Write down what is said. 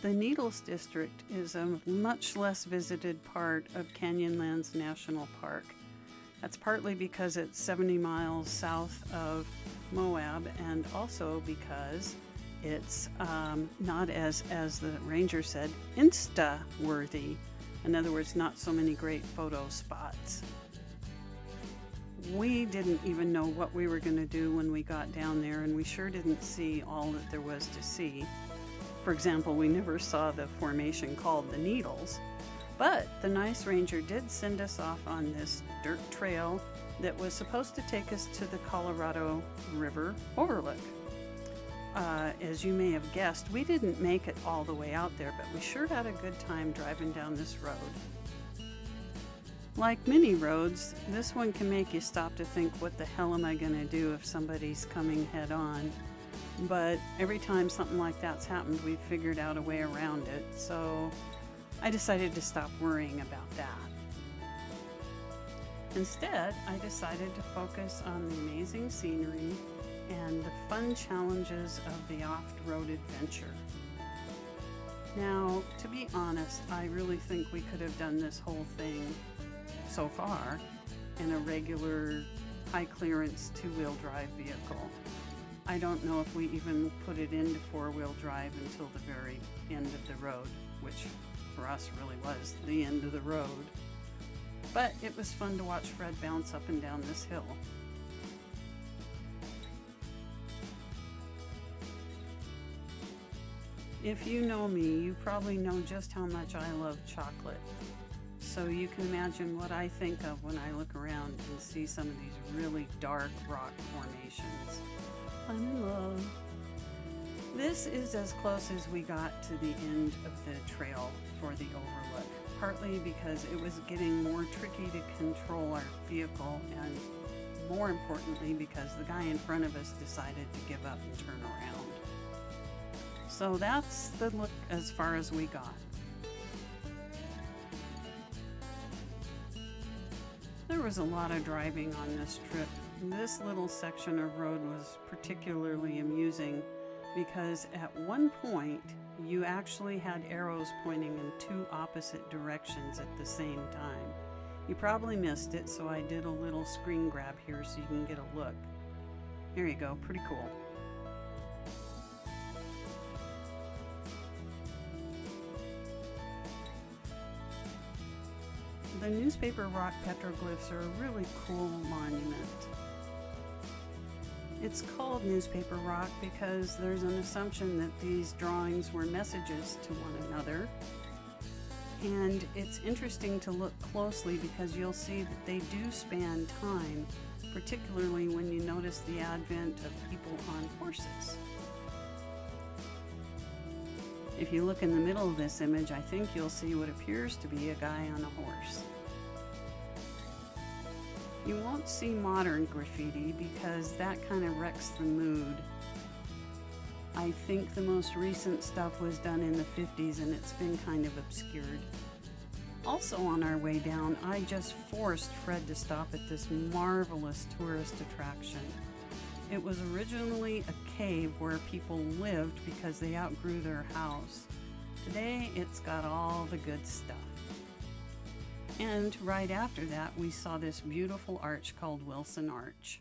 The Needles District is a much less visited part of Canyonlands National Park. That's partly because it's 70 miles south of Moab, and also because it's not, as the ranger said, Insta-worthy. In other words, not so many great photo spots. We didn't even know what we were going to do when we got down there, and we sure didn't see all that there was to see. For example, we never saw the formation called the Needles, but the nice ranger did send us off on this dirt trail that was supposed to take us to the Colorado River overlook. As you may have guessed, we didn't make it all the way out there, but we sure had a good time driving down this road. Like many roads, this one can make you stop to think, what the hell am I going to do if somebody's coming head on? But every time something like that's happened, we've figured out a way around it, so I decided to stop worrying about that. Instead, I decided to focus on the amazing scenery and the fun challenges of the off-road adventure. Now, to be honest, I really think we could have done this whole thing so far in a regular high-clearance two-wheel drive vehicle. I don't know if we even put it into four-wheel drive until the very end of the road, which for us really was the end of the road. But it was fun to watch Fred bounce up and down this hill. If you know me, you probably know just how much I love chocolate. So you can imagine what I think of when I look around and see some of these really dark rock formations. I'm in love. This is as close as we got to the end of the trail for the overlook, partly because it was getting more tricky to control our vehicle, and more importantly because the guy in front of us decided to give up and turn around. So that's the look as far as we got. There was a lot of driving on this trip. This little section of road was particularly amusing because at one point you actually had arrows pointing in two opposite directions at the same time. You probably missed it, so I did a little screen grab here so you can get a look. There you go, pretty cool. The newspaper rock petroglyphs are a really cool monument. It's called newspaper rock because there's an assumption that these drawings were messages to one another. And it's interesting to look closely because you'll see that they do span time, particularly when you notice the advent of people on horses. If you look in the middle of this image, I think you'll see what appears to be a guy on a horse. You won't see modern graffiti because that kind of wrecks the mood. I think the most recent stuff was done in the 50s and it's been kind of obscured. Also on our way down, I just forced Fred to stop at this marvelous tourist attraction. It was originally a cave where people lived because they outgrew their house. Today, it's got all the good stuff. And right after that, we saw this beautiful arch called Wilson Arch.